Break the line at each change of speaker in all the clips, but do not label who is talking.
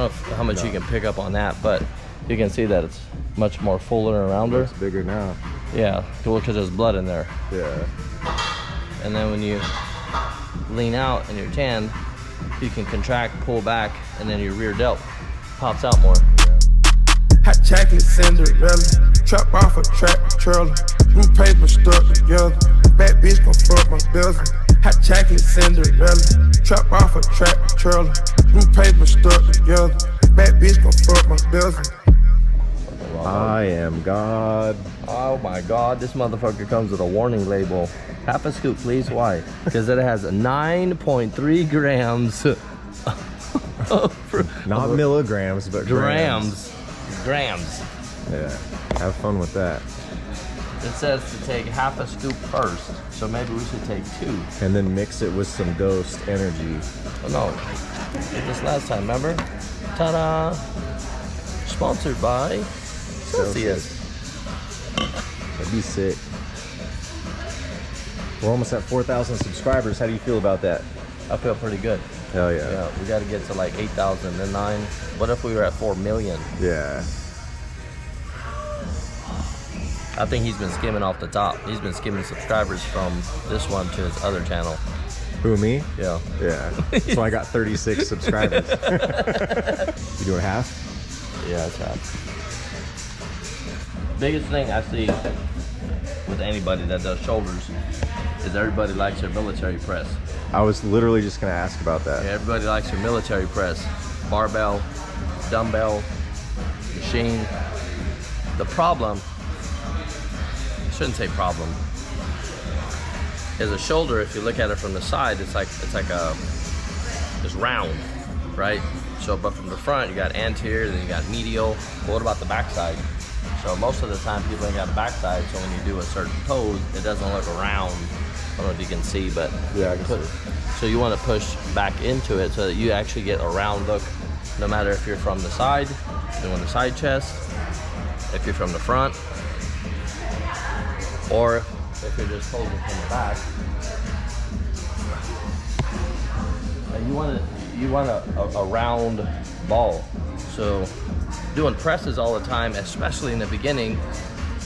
don't know how much you can pick up on that, but you can see that it's much more fuller and rounder.
It's bigger now.
Yeah, well, because there's blood in there.
Yeah.
And then when you lean out and you're tanned, you can contract, pull back, and then your rear delt pops out more.
Hot chocolate Cinderella, trap off a track trailer, blue paper stuck together, bad bitch gon' fuck my bezel. Hot chocolate Cinderella, trap off a track trailer, blue paper stuck together, bad bitch gon' fuck my bezel.
I am God.
Oh my God, this motherfucker comes with a warning label. Half a scoop, please. Why? Because it has 9.3 grams.
Not milligrams, but grams.
Grams.
Yeah, have fun with that.
It says to take half a scoop first, so maybe we should take 2.
And then mix it with some Ghost energy.
Oh no, did this last time, remember? Ta-da! Sponsored by Celsius.
That'd be sick. We're almost at 4,000 subscribers. How do you feel about that?
I feel pretty good.
Hell yeah.
Yeah, we got to get to like 8,000 and 9. What if we were at 4 million?
Yeah.
I think he's been skimming off the top. He's been skimming subscribers from this one to his other channel.
Who, me?
Yeah.
Yeah. So I got 36 subscribers. You doing half?
Yeah, it's half. Biggest thing I see with anybody that does shoulders is everybody likes their military press.
I was literally just gonna ask about that.
Yeah, everybody likes their military press. Barbell, dumbbell, machine. The problem, I shouldn't say problem, is a shoulder. If you look at it from the side, it's round, right? So, but from the front, you got anterior, then you got medial. But what about the backside? So most of the time, people ain't got a backside. So when you do a certain pose, it doesn't look round. I don't know if you can see, but
yeah, I can see.
So you want to push back into it so that you actually get a round look, no matter if you're from the side, doing the side chest, if you're from the front, or if you're just posing from the back. And you want a round ball. So doing presses all the time, especially in the beginning,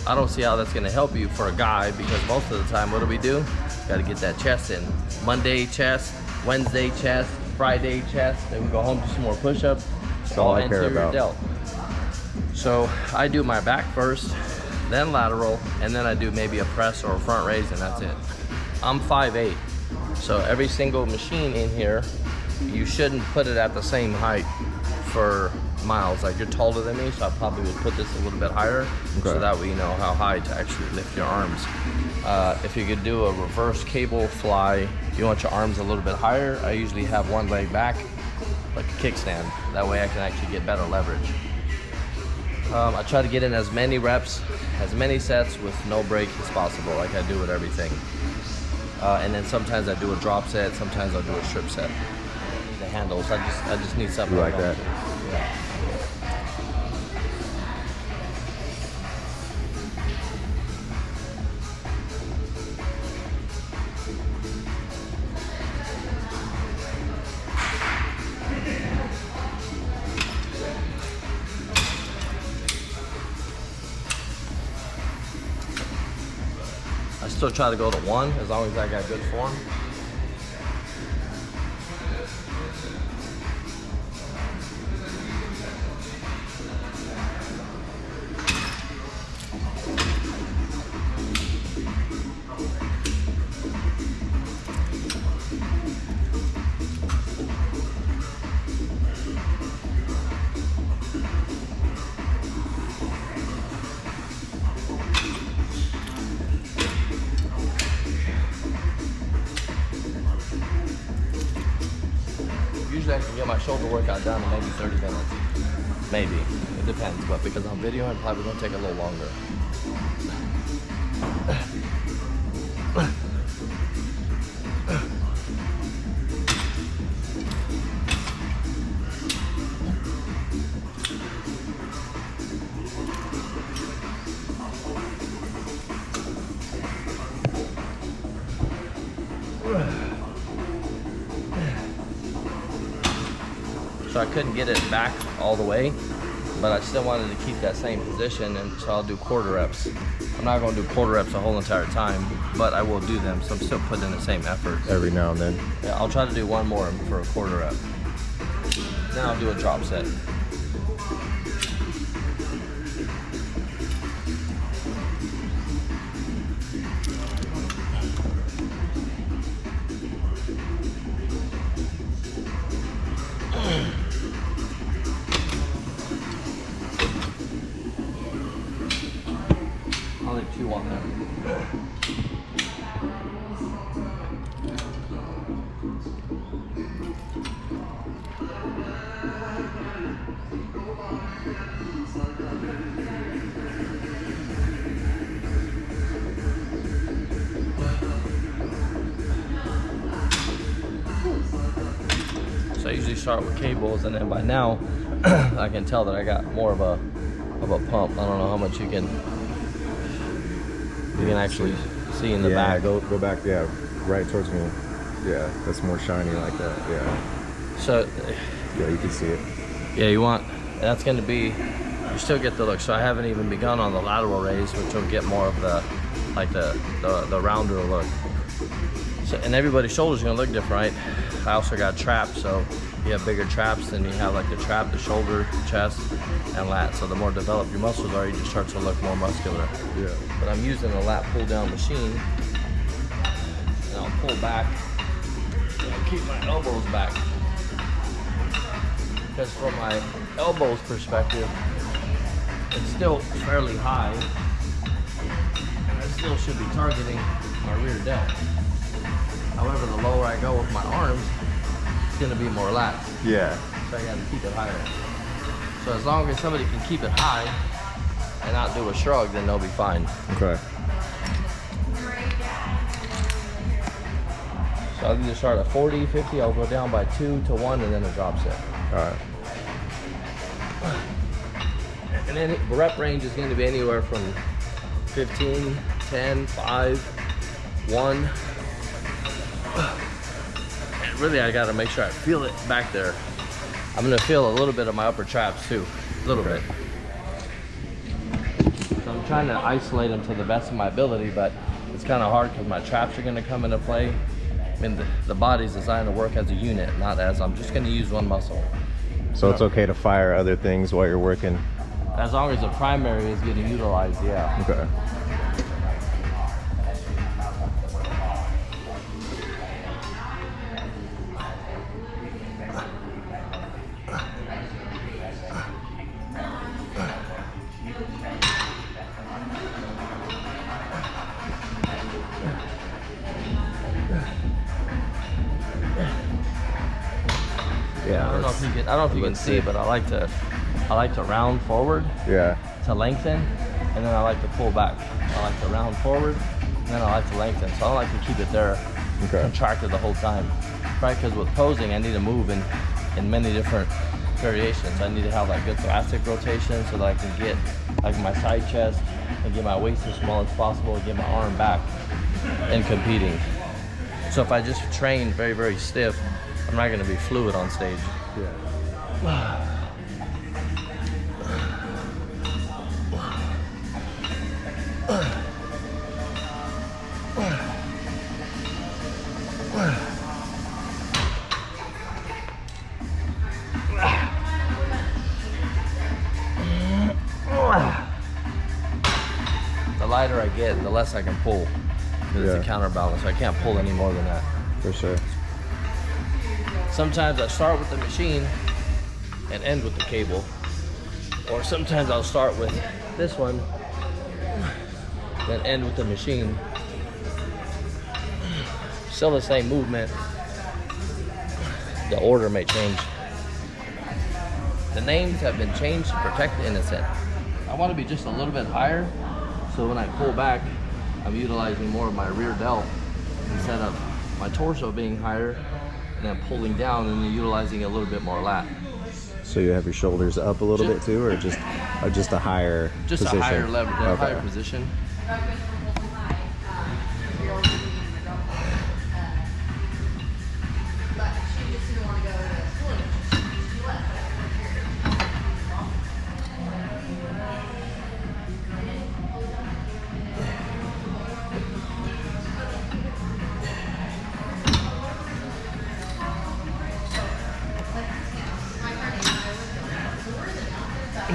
I don't see how that's going to help you for a guy, because most of the time, what do? Got to get that chest in. Monday chest, Wednesday chest, Friday chest, then we go home, do some more push-ups.
That's all I care about.
Delt. So I do my back first, then lateral, and then I do maybe a press or a front raise, and that's it. I'm 5'8", so every single machine in here, you shouldn't put it at the same height for miles. Like, you're taller than me, so I probably would put this a little bit higher, so that way you know how high to actually lift your arms. If you could do a reverse cable fly, you want your arms a little bit higher. I usually have one leg back, like a kickstand. That way I can actually get better leverage. I try to get in as many reps, as many sets with no break as possible, like I do with everything. And then sometimes I do a drop set, sometimes I'll do a strip set. The handles, I just need something
you like that.
Yeah. I still try to go to 1 as long as I got good form. Usually I can get my shoulder workout done in maybe 30 minutes. Maybe. It depends, but because I'm videoing, it's probably gonna take a little longer. so I couldn't get it back all the way, but I still wanted to keep that same position, and so I'll do quarter reps. I'm not going to do quarter reps the whole entire time, but I will do them, so I'm still putting in the same effort.
Every now and then.
Yeah, I'll try to do one more for a quarter rep. Then I'll do a drop set. I'll leave 2 on there. So I usually start with cables, and then by now I can tell that I got more of a pump. I don't know how much you can actually see in the back.
Go back, yeah, right towards me. Yeah, that's more shiny like that, yeah.
So
yeah, you can see it.
Yeah, that's gonna be, you still get the look. So I haven't even begun on the lateral raise, which will get more of the, like the rounder look. So, and everybody's shoulders are gonna look different, right? I also got traps, so you have bigger traps, and you have like the trap, the shoulder, chest, and lat. So the more developed your muscles are, you just start to look more muscular.
Yeah.
But I'm using a lat pull down machine, and I'll pull back, and I'll keep my elbows back. Because from my elbows perspective, it's still fairly high, and I still should be targeting my rear delt. However, the lower I go with my arms, it's gonna be more lat.
Yeah.
So I gotta keep it higher. So as long as somebody can keep it high and not do a shrug, then they'll be fine.
Okay.
So I'll either start at 40, 50, I'll go down by 2 to 1, and then a drop set.
All right.
And then the rep range is gonna be anywhere from 15, 10, 5, 1. And really, I gotta make sure I feel it back there. I'm gonna feel a little bit of my upper traps too, a little bit. So I'm trying to isolate them to the best of my ability, but it's kind of hard because my traps are gonna come into play. I mean, the body's designed to work as a unit, not as I'm just gonna use one muscle.
So it's okay to fire other things while you're working?
As long as the primary is getting utilized, yeah.
Okay. Yeah.
I don't know if you can see, but I like to round forward.
Yeah.
To lengthen, and then I like to pull back. I like to round forward, and then I like to lengthen. So I don't like to keep it there contracted the whole time, right? Because with posing, I need to move in many different variations. I need to have like good thoracic rotation so that I can get like my side chest and get my waist as small as possible and get my arm back in competing. So if I just train very, very stiff, I'm not going to be fluid on stage.
Yeah.
The lighter I get, the less I can pull. Because it's a counterbalance. So I can't pull any more than that.
For sure.
Sometimes I start with the machine and end with the cable. Or sometimes I'll start with this one, then end with the machine. Still the same movement. The order may change. The names have been changed to protect the innocent. I want to be just a little bit higher, so when I pull back, I'm utilizing more of my rear delt instead of my torso being higher and then pulling down and then utilizing a little bit more lat.
So you have your shoulders up a little bit too, or just a higher position?
A higher level, higher position. Do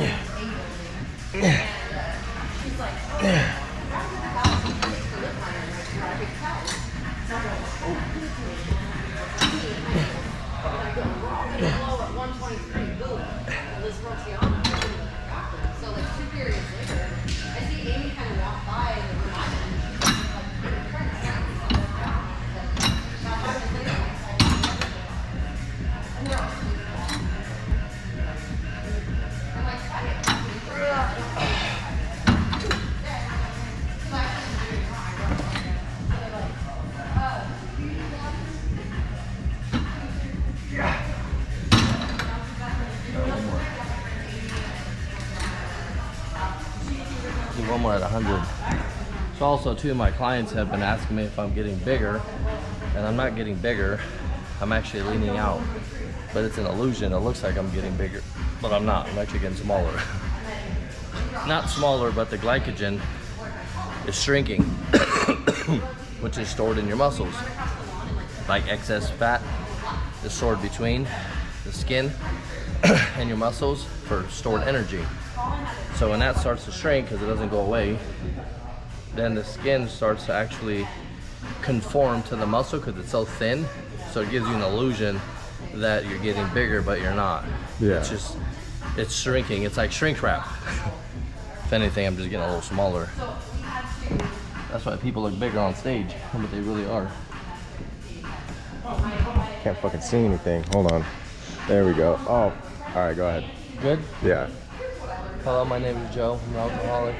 one more at 100. So also too, my clients have been asking me if I'm getting bigger, and I'm not getting bigger. I'm actually leaning out, but it's an illusion. It looks like I'm getting bigger, but I'm not. I'm actually getting smaller. Not smaller, but the glycogen is shrinking, which is stored in your muscles. Like excess fat is stored between the skin and your muscles for stored energy. So when that starts to shrink, because it doesn't go away, then the skin starts to actually conform to the muscle because it's so thin. So it gives you an illusion that you're getting bigger, but you're not.
Yeah.
It's shrinking. It's like shrink wrap. If anything, I'm just getting a little smaller. That's why people look bigger on stage, but they really are.
Can't fucking see anything. Hold on. There we go. Oh, all right, go ahead.
Good?
Yeah.
Hello, my name is Joe. I'm an alcoholic.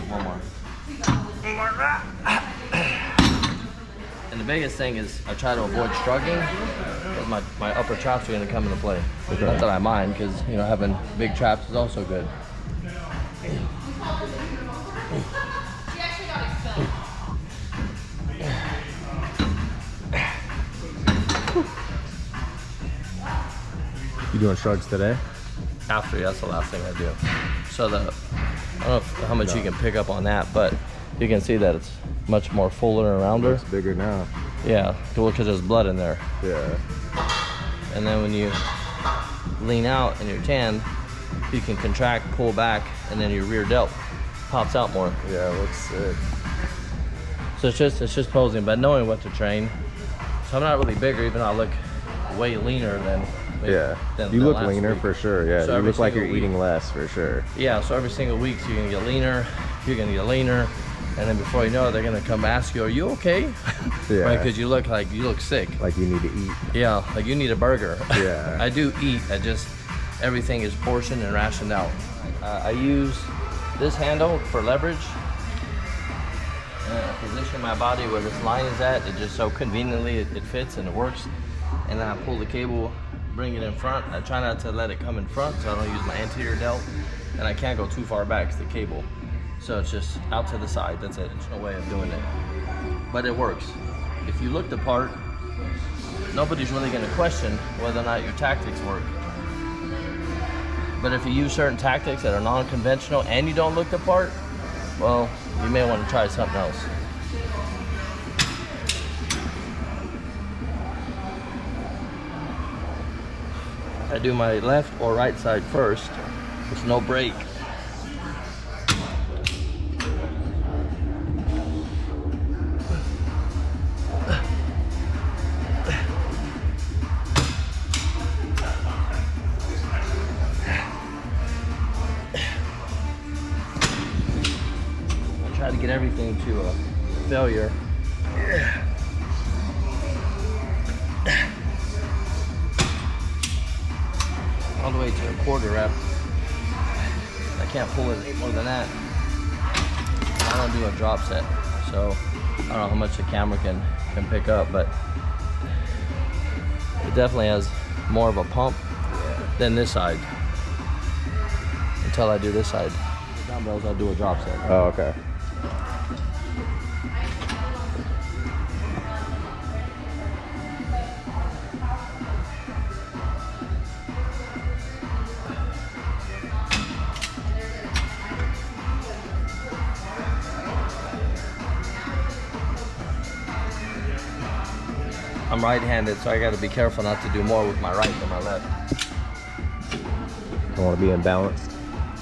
One more. And the biggest thing is I try to avoid shrugging, because my upper traps are going to come into play.
Okay.
Not that I mind, because having big traps is also good.
You doing shrugs today?
After, that's the last thing I do. So I don't know how much you can pick up on that, but you can see that it's much more fuller and rounder.
It's bigger now.
Yeah, well, because there's blood in there.
Yeah.
And then when you lean out and you're tanned, you can contract, pull back, and then your rear delt pops out more.
Yeah, it looks sick.
So it's just posing, but knowing what to train. So I'm not really bigger, even though I look way leaner than
You look
last
leaner
week.
for sure. Yeah,
So
you look like you're
single week-
eating less for sure.
Yeah, so every single week you're gonna get leaner, and then before you know it, they're gonna come ask you, "Are you okay?"
Yeah.
Right? Because you look sick.
Like you need to eat.
Yeah, like you need a burger.
Yeah.
I do eat. Everything is portioned and rationed out. I use this handle for leverage. Position my body where this line is at. It just so conveniently it fits and it works. And then I pull the cable, bring it in front. I try not to let it come in front, so I don't use my anterior delt. And I can't go too far back, it's the cable. So it's just out to the side, that's it. There's no way of doing it. But it works. If you look the part, nobody's really gonna question whether or not your tactics work. But if you use certain tactics that are non-conventional and you don't look the part, well, you may want to try something else. I do my left or right side first. There's no break. I try to get everything to a failure. All the way to a quarter rep. I can't pull it more than that. I don't do a drop set, so I don't know how much the camera can pick up, but it definitely has more of a pump than this side. Until I do this side. The dumbbells, I'll do a drop set.
Oh, okay.
I'm right-handed, so I gotta be careful not to do more with my right than my left.
Don't want to be imbalanced.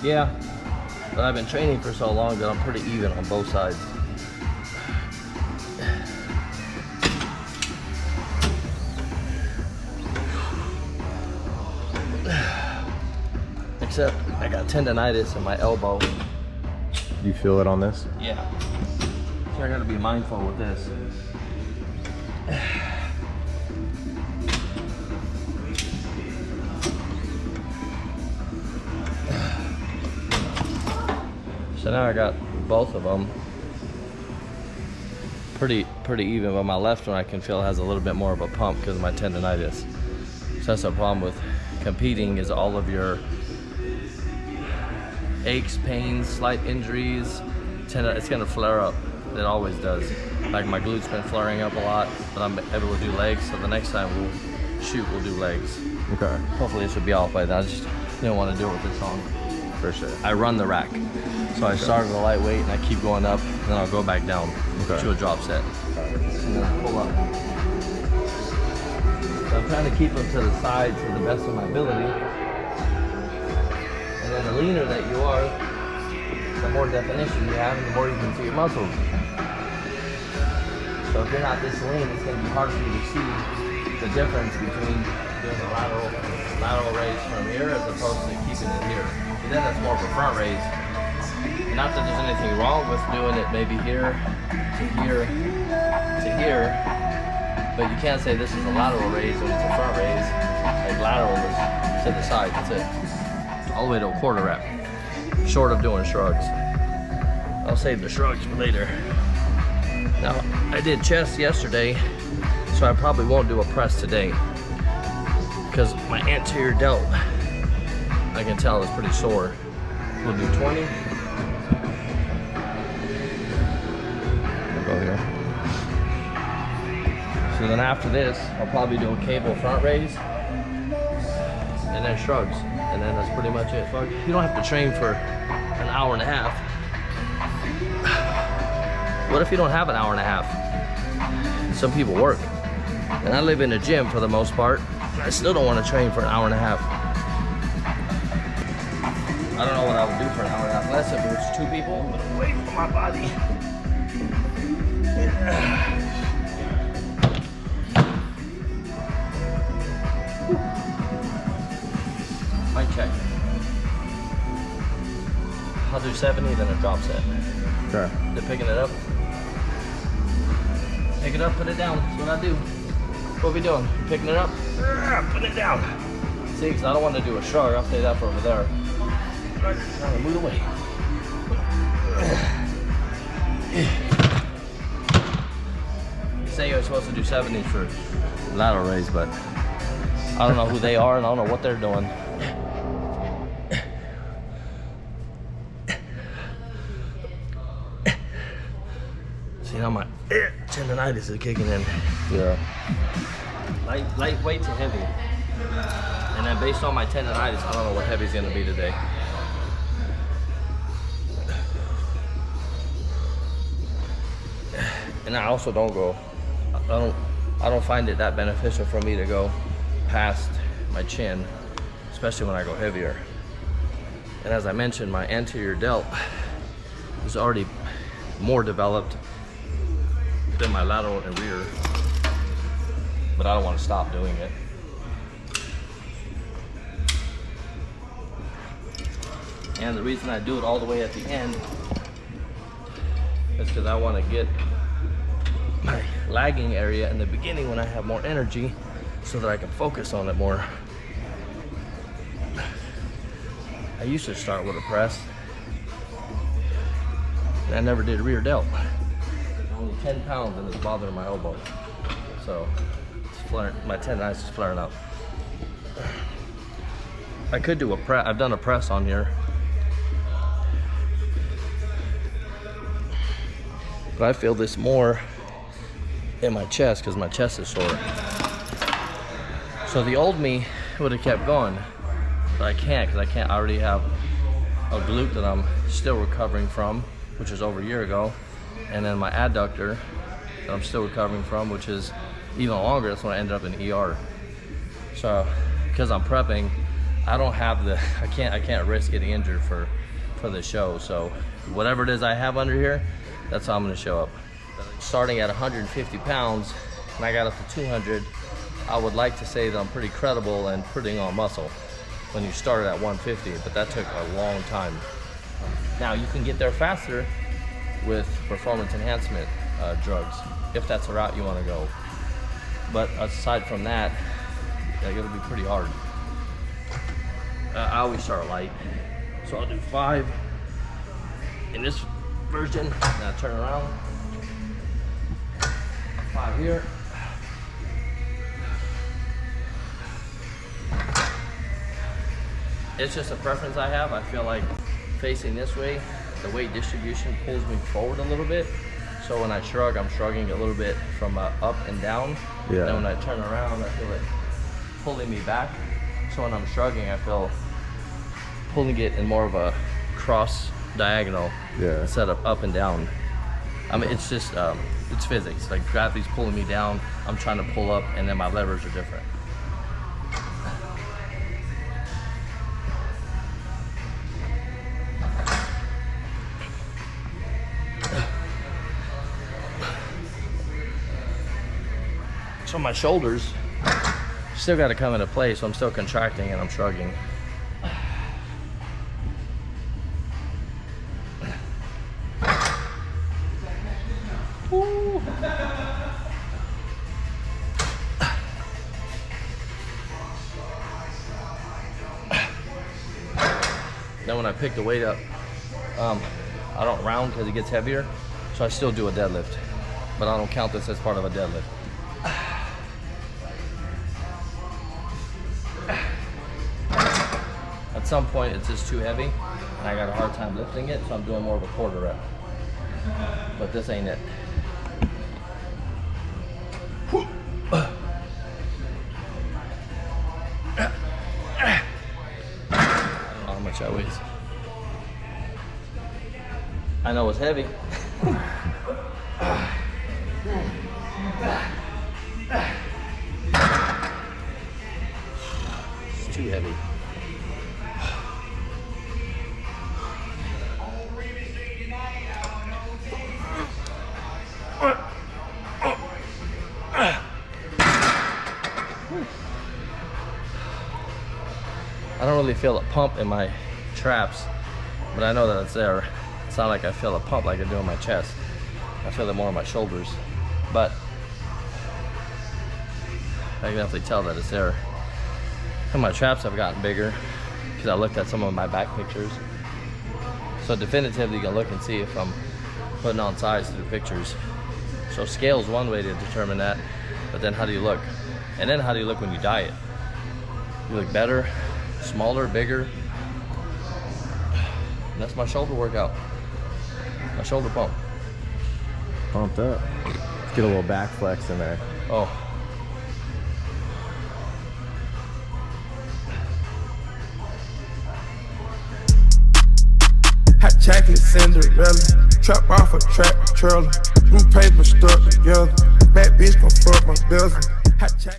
Yeah, but I've been training for so long that I'm pretty even on both sides. Except I got tendonitis in my elbow.
You feel it on this?
Yeah. So I gotta be mindful with this. So now I got both of them pretty even, but my left one I can feel has a little bit more of a pump because of my tendonitis. So that's the problem with competing, is all of your aches, pains, slight injuries, it's gonna flare up. It always does. Like my glutes been flaring up a lot, but I'm able to do legs, so the next time we'll do legs.
Okay.
Hopefully it should be off by then. I just didn't want to do it with this on.
For sure.
I run the rack. So I start with a lightweight and I keep going up, and then I'll go back down to a drop set. And then pull up. So I'm trying to keep them to the sides to the best of my ability. And then the leaner that you are, the more definition you have and the more you can see your muscles. So if you're not this lean, it's going to be hard for you to see the difference between doing a lateral raise from here as opposed to keeping it here. But then that's more of a front raise. Not that there's anything wrong with doing it maybe here to here to here, but you can't say this is a lateral raise when it's a front raise. Like lateral is to the side, that's it. All the way to a quarter rep, short of doing shrugs. I'll save the shrugs for later. Now, I did chest yesterday, so I probably won't do a press today because my anterior delt, I can tell, is pretty sore. We'll do 20. Go here. So then after this, I'll probably do a cable front raise and then shrugs, and then that's pretty much it. You don't have to train for an hour and a half. What if you don't have an hour and a half? Some people work, and I live in a gym for the most part. I still don't want to train for an hour and a half. I don't know what I would do for an hour and a half, unless if it was 2 people, but away from my body. Mic check. I'll do 70, then a drop set.
Okay.
They're picking it up. Pick it up, put it down. That's what I do. What are we doing? Picking it up? Put it down. See, because I don't want to do a shrug. I'll say that for over there. Move away. Say you're supposed to do 70s for lateral raise, but I don't know who they are and I don't know what they're doing. See, now my tendonitis is kicking in.
Yeah.
Lightweight to heavy. And then based on my tendonitis, I don't know what heavy's gonna be today. And I also don't go, I don't find it that beneficial for me to go past my chin, especially when I go heavier. And as I mentioned, my anterior delt is already more developed than my lateral and rear, but I don't want to stop doing it. And the reason I do it all the way at the end is because I want to get my lagging area in the beginning when I have more energy so that I can focus on it more. I used to start with a press, and I never did rear delt. Only 10 pounds and it's bothering my elbow. So it's flaring, my tendonitis is flaring up. I could do a press, I've done a press on here. But I feel this more in my chest because my chest is sore. So the old me would have kept going, but I can't because I already have a glute that I'm still recovering from, which is over a year ago, and then my adductor that I'm still recovering from, which is even longer, that's when I ended up in ER. So, because I'm prepping, I don't have the, I can't risk getting injured for the show. So, whatever it is I have under here, that's how I'm gonna show up. Starting at 150 pounds, and I got up to 200, I would like to say that I'm pretty credible and putting on muscle when you started at 150, but that took a long time. Now, you can get there faster with performance enhancement drugs, if that's the route you wanna go. But aside from that, it'll be pretty hard. I always start light. So I'll do 5 in this version, and I turn around. 5 here. It's just a preference I have. I feel like facing this way, the weight distribution pulls me forward a little bit. So when I shrug, I'm shrugging a little bit from up and down.
Yeah.
And when I turn around, I feel it pulling me back. So when I'm shrugging, I feel pulling it in more of a cross diagonal instead of up and down. I mean, it's just, it's physics. Like gravity's pulling me down, I'm trying to pull up, and then my levers are different. So my shoulders still got to come into play, so I'm still contracting and I'm shrugging. Woo. Then when I pick the weight up, I don't round because it gets heavier, so I still do a deadlift, but I don't count this as part of a deadlift. At some point it's just too heavy and I got a hard time lifting it, so I'm doing more of a quarter rep. But this ain't it. I don't know how much that weighs. I know it's heavy. It's too heavy. I don't really feel a pump in my traps, but I know that it's there. It's not like I feel a pump like I do in my chest. I feel it more in my shoulders, but I can definitely tell that it's there. And my traps have gotten bigger because I looked at some of my back pictures. So definitively you can look and see if I'm putting on size through pictures. So scale is one way to determine that, but then how do you look? And then how do you look when you diet? You look better, smaller, bigger. And that's my shoulder workout. My shoulder pump.
Pumped up. Let's get a little back flex in there.
Oh.
Hot chocolate Cinderella, trap off a track trailer, blue paper stuck together, bad bitch gon' fuck my dozen. Hot chocolate.